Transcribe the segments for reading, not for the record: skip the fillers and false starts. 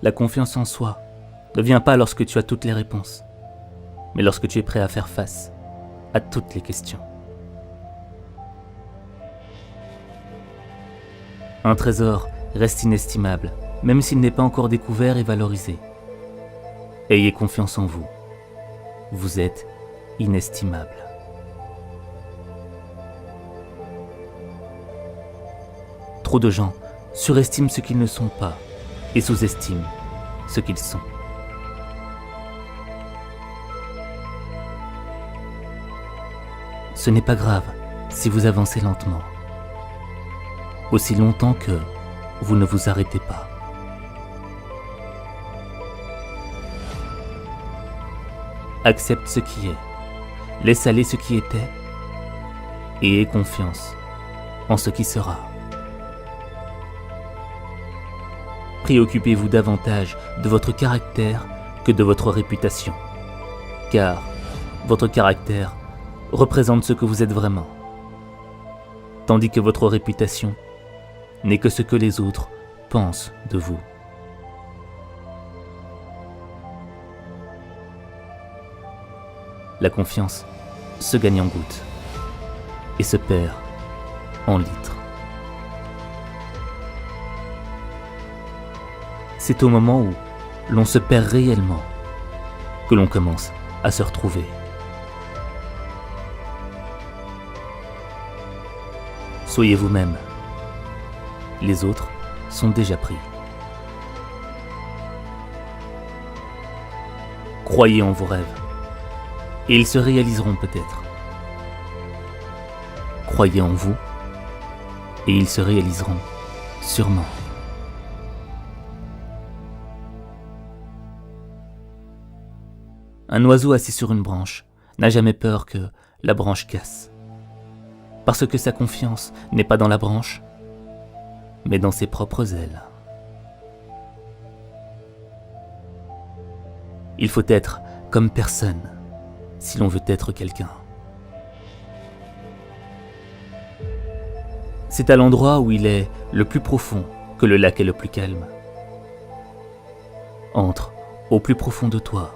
La confiance en soi ne vient pas lorsque tu as toutes les réponses, mais lorsque tu es prêt à faire face à toutes les questions. Un trésor reste inestimable, même s'il n'est pas encore découvert et valorisé. Ayez confiance en vous. Vous êtes inestimable. Trop de gens surestiment ce qu'ils ne sont pas et sous-estiment ce qu'ils sont. Ce n'est pas grave si vous avancez lentement, aussi longtemps que vous ne vous arrêtez pas. Accepte ce qui est, laisse aller ce qui était et aie confiance en ce qui sera. Préoccupez-vous davantage de votre caractère que de votre réputation, car votre caractère représente ce que vous êtes vraiment, tandis que votre réputation n'est que ce que les autres pensent de vous. La confiance se gagne en gouttes et se perd en litres. C'est au moment où l'on se perd réellement que l'on commence à se retrouver. Soyez vous-même. Les autres sont déjà pris. Croyez en vos rêves, et ils se réaliseront peut-être. Croyez en vous, et ils se réaliseront sûrement. Un oiseau assis sur une branche n'a jamais peur que la branche casse, parce que sa confiance n'est pas dans la branche, mais dans ses propres ailes. Il faut être comme personne si l'on veut être quelqu'un. C'est à l'endroit où il est le plus profond que le lac est le plus calme. Entre au plus profond de toi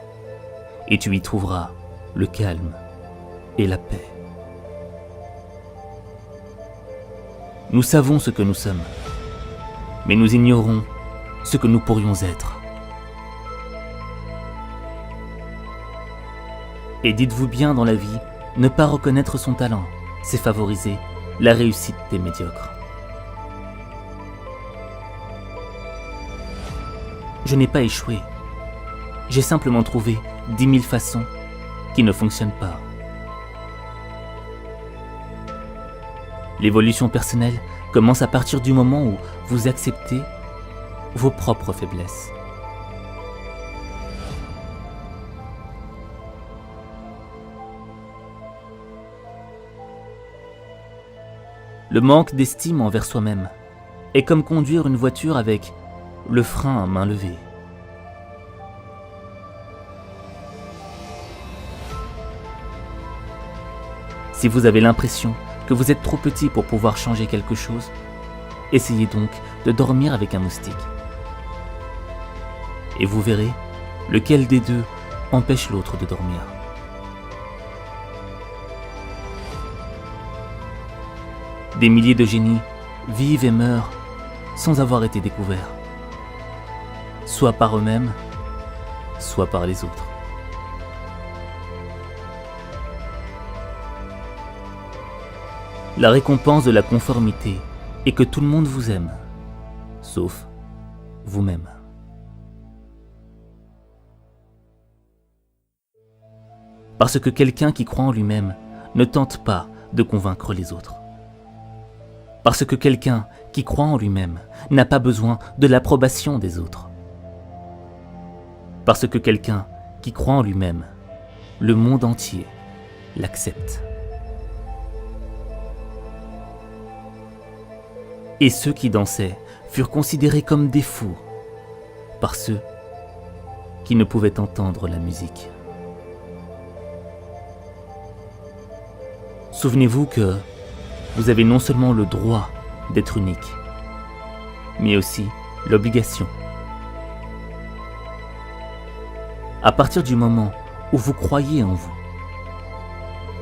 et tu y trouveras le calme et la paix. Nous savons ce que nous sommes, mais nous ignorons ce que nous pourrions être. Et dites-vous bien dans la vie, ne pas reconnaître son talent, c'est favoriser la réussite des médiocres. Je n'ai pas échoué. J'ai simplement trouvé 10 000 façons qui ne fonctionnent pas. L'évolution personnelle commence à partir du moment où vous acceptez vos propres faiblesses. Le manque d'estime envers soi-même est comme conduire une voiture avec le frein à main levée. Si vous avez l'impression que vous êtes trop petit pour pouvoir changer quelque chose, essayez donc de dormir avec un moustique. Et vous verrez lequel des deux empêche l'autre de dormir. Des milliers de génies vivent et meurent sans avoir été découverts, soit par eux-mêmes, soit par les autres. La récompense de la conformité est que tout le monde vous aime, sauf vous-même. Parce que quelqu'un qui croit en lui-même ne tente pas de convaincre les autres. Parce que quelqu'un qui croit en lui-même n'a pas besoin de l'approbation des autres. Parce que quelqu'un qui croit en lui-même, le monde entier l'accepte. Et ceux qui dansaient furent considérés comme des fous par ceux qui ne pouvaient entendre la musique. Souvenez-vous que vous avez non seulement le droit d'être unique, mais aussi l'obligation À partir du moment où vous croyez en vous,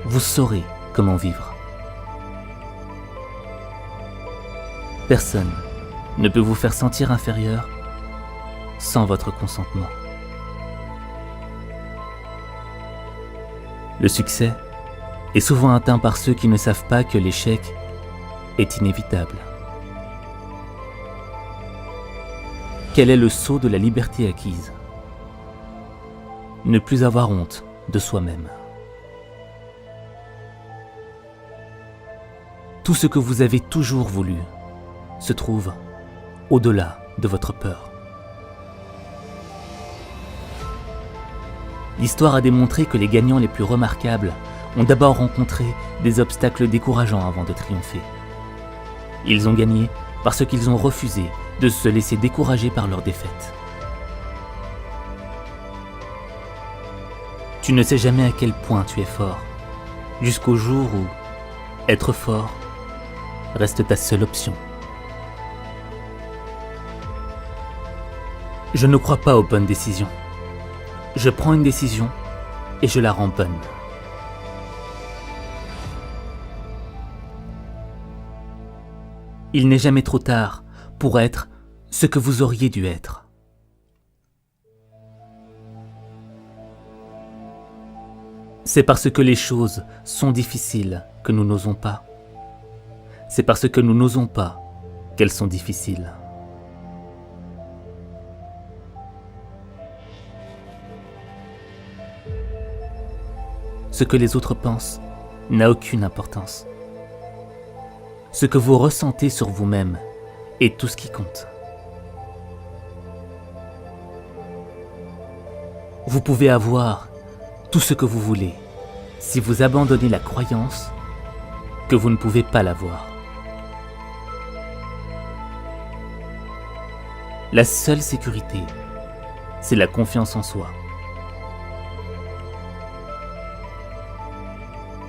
vous saurez comment vivre. Personne ne peut vous faire sentir inférieur sans votre consentement. Le succès est souvent atteint par ceux qui ne savent pas que l'échec est inévitable. Quel est le sceau de la liberté acquise? Ne plus avoir honte de soi-même. Tout ce que vous avez toujours voulu se trouve au-delà de votre peur. L'histoire a démontré que les gagnants les plus remarquables ont d'abord rencontré des obstacles décourageants avant de triompher. Ils ont gagné parce qu'ils ont refusé de se laisser décourager par leur défaite. Tu ne sais jamais à quel point tu es fort, jusqu'au jour où être fort reste ta seule option. Je ne crois pas aux bonnes décisions. Je prends une décision et je la rends bonne. Il n'est jamais trop tard pour être ce que vous auriez dû être. C'est parce que les choses sont difficiles que nous n'osons pas. C'est parce que nous n'osons pas qu'elles sont difficiles. Ce que les autres pensent n'a aucune importance. Ce que vous ressentez sur vous-même est tout ce qui compte. Vous pouvez avoir tout ce que vous voulez si vous abandonnez la croyance que vous ne pouvez pas l'avoir. La seule sécurité, c'est la confiance en soi.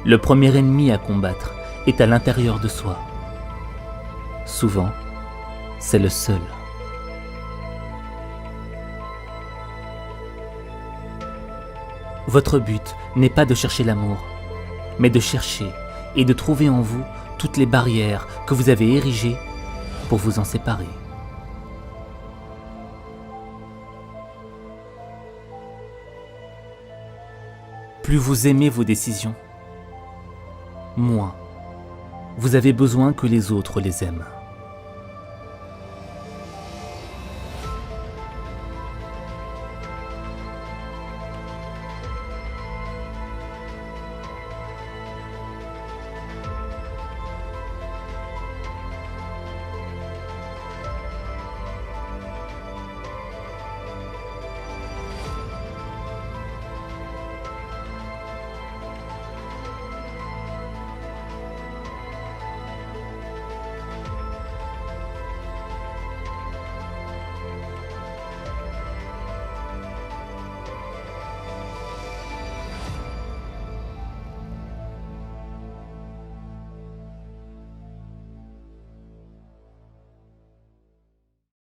Le premier ennemi à combattre est à l'intérieur de soi. Souvent, c'est le seul. Votre but n'est pas de chercher l'amour, mais de chercher et de trouver en vous toutes les barrières que vous avez érigées pour vous en séparer. Plus vous aimez vos décisions, moins vous avez besoin que les autres les aiment.